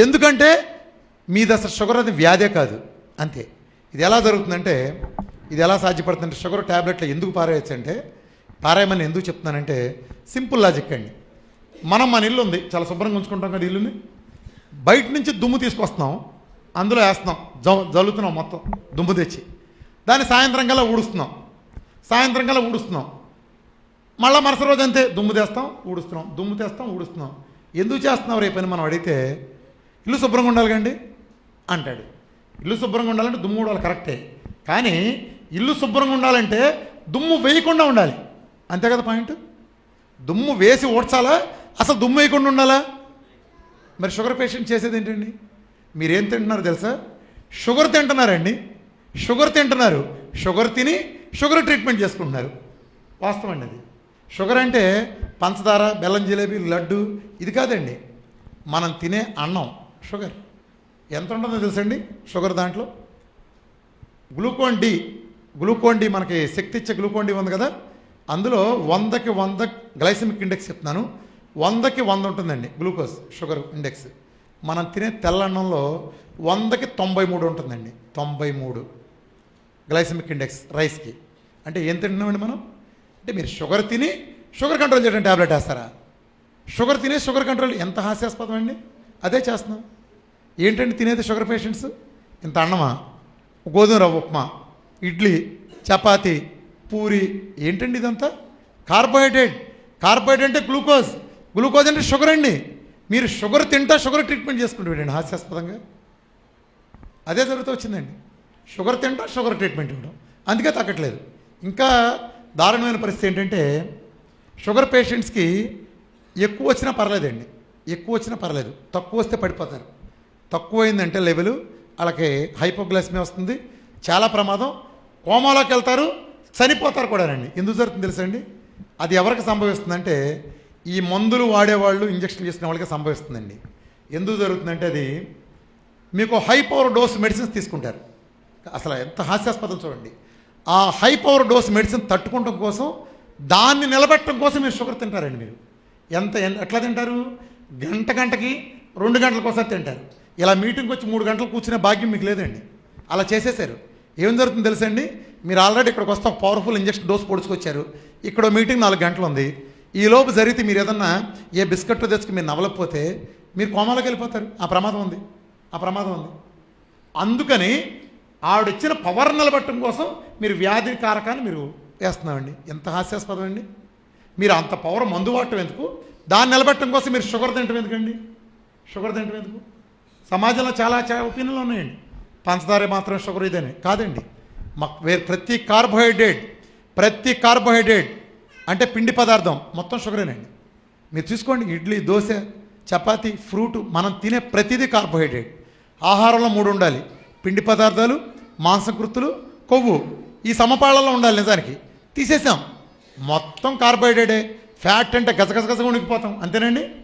ఎందుకంటే మీది అసలు షుగర్ అది వ్యాధే కాదు అంతే. ఇది ఎలా జరుగుతుందంటే, ఇది ఎలా సాధ్యపడుతుందంటే, షుగర్ ట్యాబ్లెట్లు ఎందుకు పారేయచ్చు అంటే, పారేయమని ఎందుకు చెప్తున్నానంటే సింపుల్ లాజిక్ అండి. మన ఇల్లు ఉంది, చాలా శుభ్రంగా ఉంచుకుంటాం కదా ఇల్లుని. బయట నుంచి దుమ్ము తీసుకొస్తున్నాం, అందులో వేస్తున్నాం, జల్లుతున్నాం మొత్తం దుమ్ము తెచ్చి, దాన్ని సాయంత్రం కల్లా ఊడుస్తున్నాం. మళ్ళీ మరుస రోజు అంతే దుమ్ము తెస్తాం ఊడుస్తున్నాం. ఎందుకు చేస్తున్నావు రేపు పని మనం అడిగితే, ఇల్లు శుభ్రంగా ఉండాలి కండి అంటాడు. ఇల్లు శుభ్రంగా ఉండాలంటే దుమ్ము ఊడాలి కరెక్టే, కానీ ఇల్లు శుభ్రంగా ఉండాలంటే దుమ్ము వేయకుండా ఉండాలి, అంతే కదా పాయింట్. దుమ్ము వేసి ఊడ్చాలా, అసలు దుమ్ము వేయకుండా ఉండాలా? మరి షుగర్ పేషెంట్ చేసేది ఏంటండి? మీరేం తింటున్నారు తెలుసా? షుగర్ తింటున్నారండి. షుగర్ తిని షుగర్ ట్రీట్మెంట్ చేసుకుంటున్నారు. వాస్తవం అండి అది. షుగర్ అంటే పంచదార, బెల్లం జిలేబీ, లడ్డు ఇది కాదండి. మనం తినే అన్నం షుగర్ ఎంత ఉంటుందో తెలుసండి? షుగర్ దాంట్లో గ్లూకోన్ డి మనకి శక్తి ఇచ్చే గ్లూకోన్ డి ఉంది కదా, అందులో 100కి 100 గ్లైసెమిక్ ఇండెక్స్ చెప్తున్నాను, 100కి 100 ఉంటుందండి గ్లూకోజ్ షుగర్ ఇండెక్స్. మనం తినే తెల్లన్నంలో 100కి 93 ఉంటుందండి, 93 గ్లైసెమిక్ ఇండెక్స్ రైస్కి. అంటే ఏం తింటున్నామండి మనం? అంటే మీరు షుగర్ తిని షుగర్ కంట్రోల్ చేయడం ట్యాబ్లెట్ వేస్తారా? షుగర్ తినే షుగర్ కంట్రోల్ ఎంత హాస్యాస్పదం అండి. అదే చేస్తున్నాం. ఏంటండి తినేది షుగర్ పేషెంట్స్? ఇంత అన్నమా, గోధుమ రవ్వ ఉప్మా, ఇడ్లీ, చపాతి, పూరి, ఏంటండి ఇదంతా? కార్బోహైడ్రేట్ అంటే గ్లూకోజ్ అంటే షుగర్ అండి. మీరు షుగర్ తింటా షుగర్ ట్రీట్మెంట్ చేసుకుంటారండి హాస్యాస్పదంగా. అదే జరుగుతూ వచ్చిందండి. షుగర్ తింటా షుగర్ ట్రీట్మెంట్ ఇవ్వడం, అందుకే తగ్గట్లేదు. ఇంకా దారుణమైన పరిస్థితి ఏంటంటే, షుగర్ పేషెంట్స్కి ఎక్కువ వచ్చినా పర్లేదు, తక్కువ వస్తే పడిపోతారు. తక్కువ అయిందంటే లెవెల్ వాళ్ళకి హైపోగ్లైసెమియా వస్తుంది, చాలా ప్రమాదం, కోమాలోకి వెళ్తారు, చనిపోతారు కూడానండి. ఎందుకు జరుగుతుంది తెలుసండి? అది ఎవరికి సంభవిస్తుందంటే, ఈ మందులు వాడేవాళ్ళు, ఇంజక్షన్ చేసుకునే వాళ్ళకి సంభవిస్తుందండి. ఎందుకు జరుగుతుందంటే, అది మీకు హై పవర్ డోస్ మెడిసిన్స్ తీసుకుంటారు. అసలు ఎంత హాస్యాస్పదం చూడండి. ఆ హై పవర్ డోస్ మెడిసిన్ తట్టుకోవడం కోసం, దాన్ని నిలబెట్టడం కోసం మీరు షుగర్ తింటారండి. మీరు ఎట్లా తింటారు? గంటకి 2 గంటలకు ఒకసారి తింటారు. ఇలా మీటింగ్కి వచ్చి 3 గంటలు కూర్చునే భాగ్యం మీకు లేదండి. అలా చేసేసారు. ఏం జరుగుతుందో తెలుసండి? మీరు ఆల్రెడీ ఇక్కడికి వస్తే ఒక పవర్ఫుల్ ఇంజక్షన్ డోస్ పొడుచుకొచ్చారు. ఇక్కడ మీటింగ్ 4 గంటలు ఉంది. ఈ లోపు జరిగితే మీరు ఏదన్నా ఏ బిస్కెట్ తెచ్చుకు మీరు నవలకపోతే మీరు కోమాలోకి వెళ్ళిపోతారు. ఆ ప్రమాదం ఉంది. అందుకని ఆవిడిచ్చిన పవర్ నిలబెట్టడం కోసం మీరు వ్యాధి కారకాన్ని మీరు వేస్తున్నామండి. ఎంత హాస్యాస్పదం అండి. మీరు అంత పవర్ మందు వాడటం ఎందుకు? దాన్ని నిలబెట్టడం కోసం మీరు షుగర్ తింటం ఎందుకండి? సమాజంలో చాలా ఒపీనియన్లు ఉన్నాయండి. పంచదార మాత్రం షుగర్ ఇదని కాదండి. ప్రతి కార్బోహైడ్రేట్ అంటే పిండి పదార్థం మొత్తం షుగరేనండి. మీరు చూసుకోండి, ఇడ్లీ, దోశ, చపాతీ, ఫ్రూటు, మనం తినే ప్రతిదీ కార్బోహైడ్రేట్. ఆహారంలో 3 ఉండాలి: పిండి పదార్థాలు, మాంసకృతులు, కొవ్వు. ఈ సమపాళల్లో ఉండాలి. నిజానికి తీసేసాం, మొత్తం కార్బోహైడ్రేటే. ఫ్యాట్ అంటే గజగజ ఉనికిపోతాం, అంతేనండి.